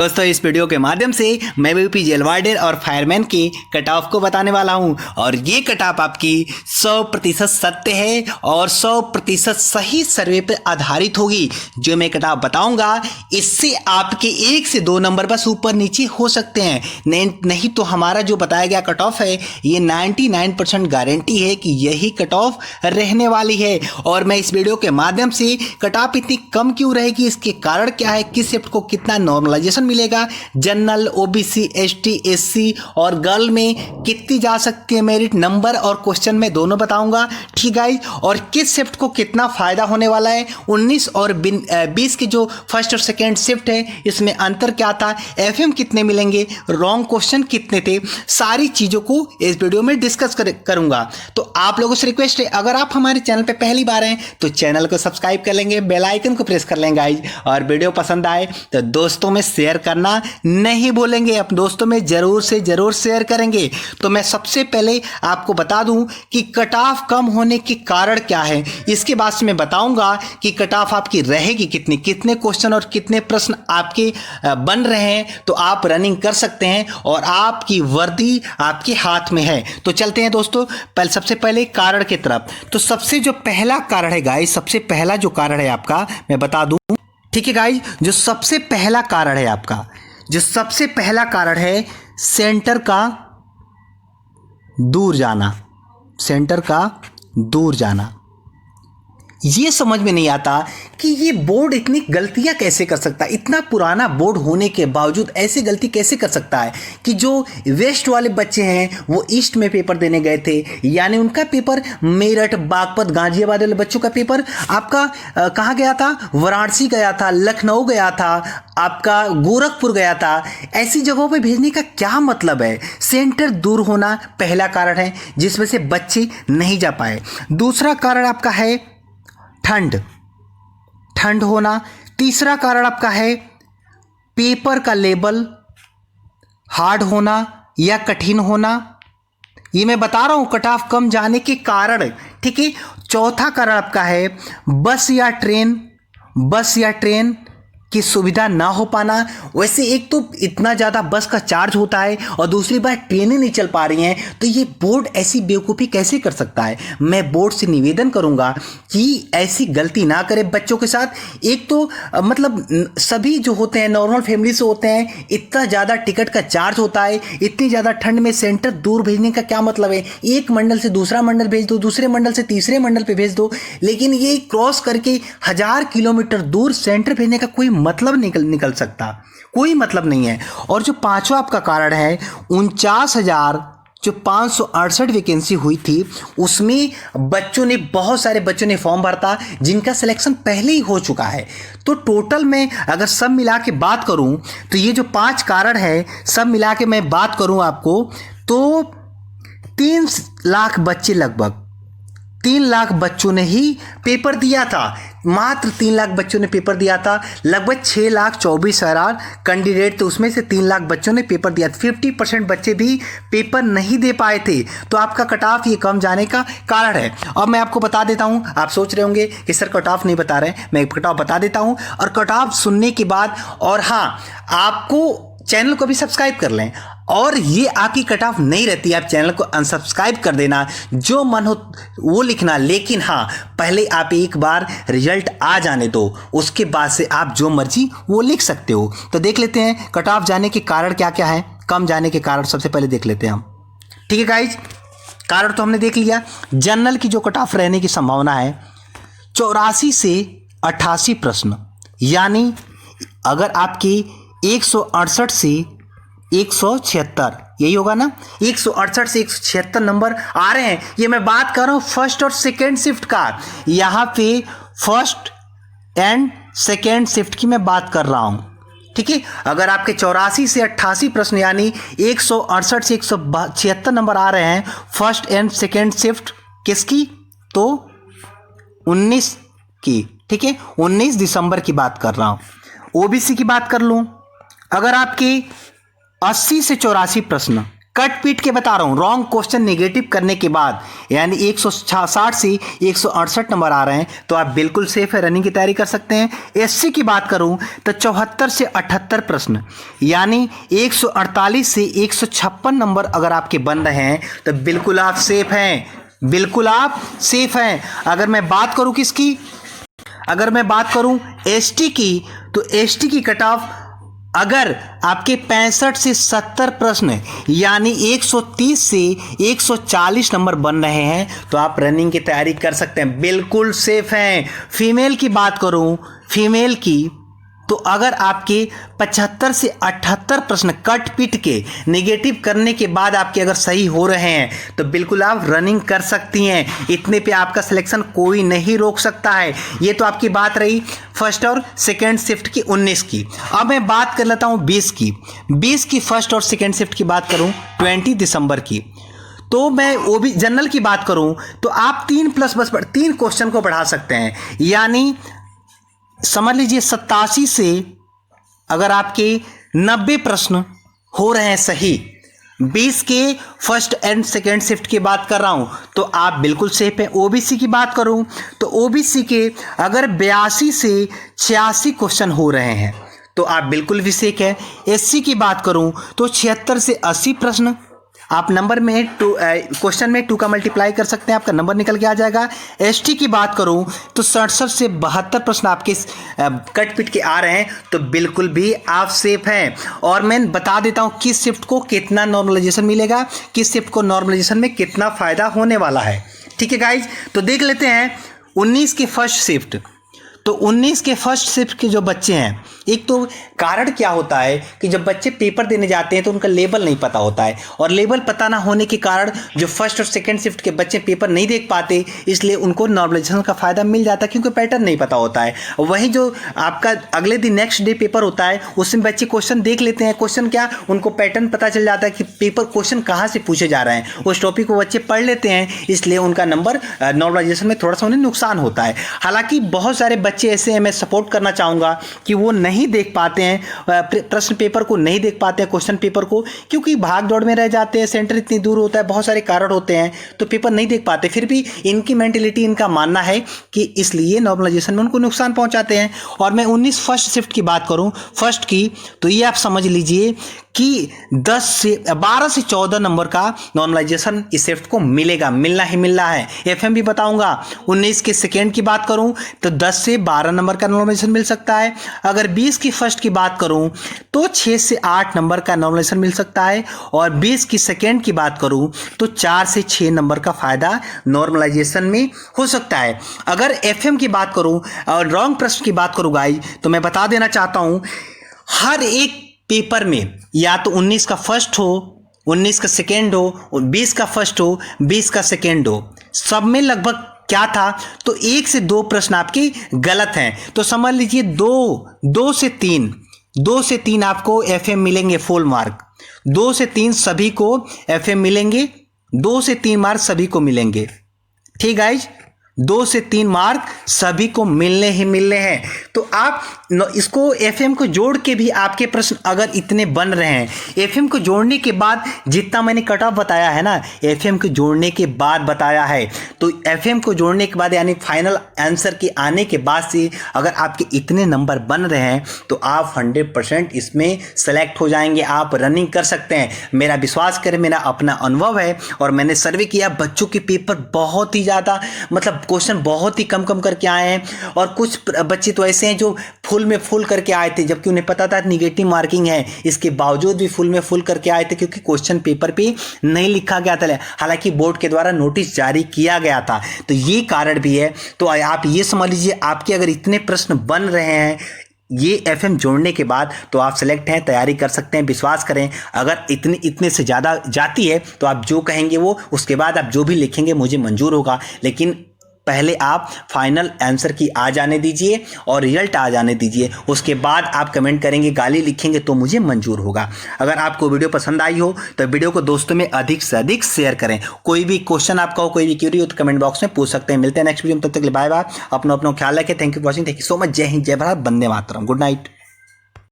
दोस्तों इस वीडियो के माध्यम से मैं यूपी जेल वार्डन और फायरमैन की कट ऑफ को बताने वाला हूं और ये कट ऑफ आपकी 100% सत्य है और 100% सही सर्वे पर आधारित होगी। जो मैं कट ऑफ बताऊंगा इससे आपके 1 से 2 नंबर बस ऊपर नीचे हो सकते हैं, नहीं तो हमारा जो बताया गया कट ऑफ है ये 99% गारंटी है कि यही कट ऑफ रहने वाली है। और मैं इस वीडियो के माध्यम से कट ऑफ इतनी कम क्यों रहेगी, इसके कारण क्या है, किस शिफ्ट को कितना नॉर्मलाइजेशन मिलेगा, जनरल, ओबीसी, एसटी, एससी और गर्ल में कितनी जा सकती है मेरिट, नंबर और क्वेश्चन में दोनों बताऊंगा। ठीक है, और किस शिफ्ट को कितना फायदा होने वाला है, 19 और 20 के जो फर्स्ट और सेकेंड शिफ्ट है इसमें अंतर क्या था, एफएम कितने मिलेंगे, रॉन्ग क्वेश्चन कितने थे, सारी चीजों को इस वीडियो में डिस्कस करूंगा। तो आप लोगों से रिक्वेस्ट है, अगर आप हमारे चैनल पे पहली बार हैं तो चैनल को सब्सक्राइब कर लेंगे, बेल आइकन को प्रेस कर लेंगे गाइज, और वीडियो पसंद आए तो दोस्तों में शेयर करना नहीं भूलेंगे, अपने दोस्तों में जरूर से जरूर शेयर करेंगे। तो मैं सबसे पहले आपको बता दूं कि कट ऑफ कम होने के कारण क्या है, इसके बाद से मैं बताऊंगा कि कट ऑफ आपकी रहेगी कितनी, कितने क्वेश्चन और कितने प्रश्न आपके बन रहे हैं, तो आप रनिंग कर सकते हैं और आपकी वर्दी आपके हाथ में है। तो चलते हैं दोस्तों सबसे पहले कारण की तरफ। तो सबसे जो पहला कारण है गाइस, सबसे पहला जो कारण है आपका मैं बता दूं, ठीक है गाइस, जो सबसे पहला कारण है आपका, जो सबसे पहला कारण है सेंटर का दूर जाना, सेंटर का दूर जाना। ये समझ में नहीं आता कि ये बोर्ड इतनी गलतियां कैसे कर सकता है, इतना पुराना बोर्ड होने के बावजूद ऐसी गलती कैसे कर सकता है कि जो वेस्ट वाले बच्चे हैं वो ईस्ट में पेपर देने गए थे, यानी उनका पेपर मेरठ, बागपत, गाजियाबाद वाले बच्चों का पेपर आपका कहाँ गया था, वाराणसी गया था, लखनऊ गया था, आपका गोरखपुर गया था। ऐसी जगहों पे भेजने का क्या मतलब है, सेंटर दूर होना पहला कारण है जिस वजह से बच्चे नहीं जा पाए। दूसरा कारण आपका है ठंड होना। तीसरा कारण आपका है पेपर का लेबल हार्ड होना या कठिन होना। ये मैं बता रहा हूं कट ऑफ कम जाने के कारण, ठीक है। चौथा कारण आपका है बस या ट्रेन की सुविधा ना हो पाना। वैसे एक तो इतना ज़्यादा बस का चार्ज होता है और दूसरी बात ट्रेनें नहीं चल पा रही हैं, तो ये बोर्ड ऐसी बेवकूफ़ी कैसे कर सकता है। मैं बोर्ड से निवेदन करूंगा कि ऐसी गलती ना करे बच्चों के साथ। एक तो मतलब सभी जो होते हैं नॉर्मल फैमिली से होते हैं, इतना ज़्यादा टिकट का चार्ज होता है, इतनी ज़्यादा ठंड में सेंटर दूर भेजने का क्या मतलब है। एक मंडल से दूसरा मंडल भेज दो, दूसरे मंडल से तीसरे मंडल पर भेज दो, लेकिन ये क्रॉस करके 1000 किलोमीटर दूर सेंटर भेजने का कोई मतलब निकल सकता, कोई मतलब नहीं है। और जो पांचवा आपका कारण है 49,568 वैकेंसी हुई थी, उसमें बहुत सारे बच्चों ने फॉर्म भरा था जिनका सिलेक्शन पहले ही हो चुका है। तो टोटल में अगर सब मिला के बात करूं तो ये जो 5 कारण है सब मिला के मैं बात करूं आपको तो 3 लाख बच्चे, लगभग 3 लाख बच्चों ने ही पेपर दिया था, मात्र 3 लाख बच्चों ने पेपर दिया था। लगभग 6,24,000 कैंडिडेट थे, उसमें से 3 लाख बच्चों ने पेपर दिया। 50% बच्चे भी पेपर नहीं दे पाए थे। तो आपका कट ऑफ ये कम जाने का कारण है। और मैं आपको बता देता हूं, आप सोच रहे होंगे कि सर कट ऑफ नहीं बता रहे, मैं कट ऑफ बता देता हूं। और कट ऑफ सुनने के बाद, और हाँ, आपको चैनल को भी सब्सक्राइब कर लें, और ये आपकी कट ऑफ नहीं रहती, आप चैनल को अनसब्सक्राइब कर देना, जो मन हो वो लिखना, लेकिन हाँ पहले आप एक बार रिजल्ट आ जाने दो, उसके बाद से आप जो मर्जी वो लिख सकते हो। तो देख लेते हैं कट ऑफ जाने के कारण क्या क्या है, कम जाने के कारण सबसे पहले देख लेते हैं हम। ठीक है गाइज, कारण तो हमने देख लिया। जनरल की जो कट ऑफ रहने की संभावना है 84 से 88 प्रश्न, यानी अगर आपकी 168 से 176, यही होगा ना, 168 से 176 नंबर आ रहे हैं। ये मैं बात कर रहा हूं फर्स्ट और सेकेंड शिफ्ट का, यहां पे फर्स्ट एंड सेकेंड शिफ्ट की मैं बात कर रहा हूं, ठीक है। अगर आपके 84 से 88 प्रश्न यानी 168 से 176 नंबर आ रहे हैं फर्स्ट एंड सेकेंड शिफ्ट किसकी, तो 19 की, ठीक है, 19 दिसंबर की बात कर रहा हूं। ओबीसी की बात कर लूं, अगर आपके 80 से 84 प्रश्न कट पीट के बता रहा हूं, रॉन्ग क्वेश्चन नेगेटिव करने के बाद यानी 160 से 168 नंबर आ रहे हैं तो आप बिल्कुल सेफ है, रनिंग की तैयारी कर सकते हैं। एससी की बात करूं तो 74 से 78 प्रश्न यानी 148 से 156 नंबर अगर आपके बन रहे हैं तो बिल्कुल आप सेफ हैं, बिल्कुल आप सेफ हैं। अगर मैं बात करूं किसकी, अगर मैं बात करूं एसटी की, तो एसटी की कट ऑफ अगर आपके 65 से 70 प्रश्न यानी 130 से 140 नंबर बन रहे हैं तो आप रनिंग की तैयारी कर सकते हैं, बिल्कुल सेफ हैं। फीमेल की बात करूं, फीमेल की तो अगर आपके 75 से 78 प्रश्न कट पीट के नेगेटिव करने के बाद आपके अगर सही हो रहे हैं तो बिल्कुल आप रनिंग कर सकती हैं, इतने पे आपका सिलेक्शन कोई नहीं रोक सकता है। ये तो आपकी बात रही फर्स्ट और सेकेंड शिफ्ट की 19 की। अब मैं बात कर लेता हूँ 20 की। 20 की फर्स्ट और सेकेंड शिफ्ट की बात करूँ 20 दिसंबर की, तो मैं वो भी जनरल की बात करूं तो आप 3+ बस 3 क्वेश्चन को बढ़ा सकते हैं, यानी समझ लीजिए 87 से अगर आपके 90 प्रश्न हो रहे हैं सही, 20 के फर्स्ट एंड सेकेंड शिफ्ट की बात कर रहा हूं तो आप बिल्कुल सेफ हैं। ओबीसी की बात करूं तो ओबीसी के अगर 82 से 86 क्वेश्चन हो रहे हैं तो आप बिल्कुल भी सेफ हैं। एससी की बात करूं तो 76 से 80 प्रश्न आप नंबर में क्वेश्चन में 2 का मल्टीप्लाई कर सकते हैं, आपका नंबर निकल के आ जाएगा। एसटी की बात करूं तो 67 से 72 प्रश्न आपके कट पिट के आ रहे हैं तो बिल्कुल भी आप सेफ हैं। और मैं बता देता हूं किस शिफ्ट को कितना नॉर्मलाइजेशन मिलेगा, किस शिफ्ट को नॉर्मलाइजेशन में कितना फायदा होने वाला है। ठीक है गाइज, तो देख लेते हैं 19 की फर्स्ट शिफ्ट। तो 19 के फर्स्ट शिफ्ट के जो बच्चे हैं, एक तो कारण क्या होता है कि जब बच्चे पेपर देने जाते हैं तो उनका लेवल नहीं पता होता है, और लेवल पता ना होने के कारण जो फर्स्ट और सेकंड शिफ्ट के बच्चे पेपर नहीं देख पाते, इसलिए उनको नॉर्मलाइजेशन का फायदा मिल जाता है क्योंकि पैटर्न नहीं पता होता है। वहीं जो आपका अगले दिन नेक्स्ट डे पेपर होता है उसमें बच्चे क्वेश्चन देख लेते हैं, क्वेश्चन क्या उनको पैटर्न पता चल जाता है कि पेपर क्वेश्चन कहाँ से पूछे जा रहे हैं, उस टॉपिक को बच्चे पढ़ लेते हैं, इसलिए उनका नंबर नॉर्मलाइजेशन में थोड़ा सा उन्हें नुकसान होता है। हालांकि बहुत सारे बच्चे ऐसे हैं, मैं सपोर्ट करना चाहूँगा कि वो नहीं देख पाते हैं प्रश्न पेपर को, नहीं देख पाते हैं क्वेश्चन पेपर को, क्योंकि भाग दौड़ में रह जाते हैं, सेंटर इतनी दूर होता है, बहुत सारे कारण होते हैं तो पेपर नहीं देख पाते। फिर भी इनकी मेंटेलिटी, इनका मानना है कि इसलिए नॉर्मलाइजेशन में उनको नुकसान पहुंचाते हैं। और मैं 19 फर्स्ट शिफ्ट की बात करूं फर्स्ट की, तो ये आप समझ लीजिए कि 12 से 14 नंबर का नॉर्मलाइजेशन इस शिफ्ट को मिलेगा, मिलना ही मिलना है। एफएम भी बताऊंगा। 19 के सेकेंड की बात करूं तो 10 से 12 नंबर का नॉर्मलाइजेशन मिल सकता है। अगर 20 की फर्स्ट की बात करूं तो 6 से 8 नंबर का नॉर्मलाइजेशन मिल सकता है। और 20 की सेकेंड की बात करूं तो 4 से 6 नंबर का फायदा नॉर्मलाइजेशन में हो सकता है। अगर एफएम की बात करूं और रॉन्ग प्रश्न की बात करूं गाइस, तो मैं बता देना चाहता हूं हर एक पेपर में या तो 19 का फर्स्ट हो, 19 का सेकेंड हो, और 20 का फर्स्ट हो, 20 का सेकेंड हो, सब में लगभग क्या था तो 1 से 2 प्रश्न आपके गलत हैं। तो समझ लीजिए 2 से 3 आपको एफएम मिलेंगे फुल मार्क, 2 से 3 सभी को एफएम मिलेंगे, 2 से 3 मार्क सभी को मिलेंगे। ठीक गाइज, 2 से 3 मार्क सभी को मिलने ही मिलने हैं। तो आप इसको एफएम को जोड़ के भी आपके प्रश्न अगर इतने बन रहे हैं, एफएम को जोड़ने के बाद जितना मैंने कट ऑफ बताया है ना, एफएम को जोड़ने के बाद बताया है, तो एफएम को जोड़ने के बाद यानी फाइनल आंसर के आने के बाद से अगर आपके इतने नंबर बन रहे हैं तो आप 100% इसमें सेलेक्ट हो जाएंगे, आप रनिंग कर सकते हैं। मेरा विश्वास करें, मेरा अपना अनुभव है और मैंने सर्वे किया, बच्चों के पेपर बहुत ही ज़्यादा मतलब क्वेश्चन बहुत ही कम करके आए हैं। और कुछ बच्चे तो ऐसे हैं जो फुल में फुल करके आए थे जबकि उन्हें पता था निगेटिव मार्किंग है, इसके बावजूद भी फुल में फुल करके आए थे क्योंकि क्वेश्चन पेपर पे नहीं लिखा गया था, हालांकि बोर्ड के द्वारा नोटिस जारी किया गया था। तो ये कारण भी है। तो आप ये समझ लीजिए आपके अगर इतने प्रश्न बन रहे हैं ये एफएम जोड़ने के बाद तो आप सेलेक्ट हैं, तैयारी कर सकते हैं। विश्वास करें, अगर इतने से ज़्यादा जाती है तो आप जो कहेंगे वो, उसके बाद आप जो भी लिखेंगे मुझे मंजूर होगा, लेकिन पहले आप फाइनल आंसर की आ जाने दीजिए और रिजल्ट आ जाने दीजिए, उसके बाद आप कमेंट करेंगे, गाली लिखेंगे तो मुझे मंजूर होगा। अगर आपको वीडियो पसंद आई हो तो वीडियो को दोस्तों में अधिक से अधिक शेयर करें। कोई भी क्वेश्चन आपका हो, कोई भी क्वेरी हो तो कमेंट बॉक्स में पूछ सकते हैं। मिलते हैं नेक्स्ट वीडियो में, तब तक के लिए बाय बाय, अपना ख्याल रखें। Thank you for watching, thank you so much. जय हिंद, जय भारत, वंदे मातरम, गुड नाइट।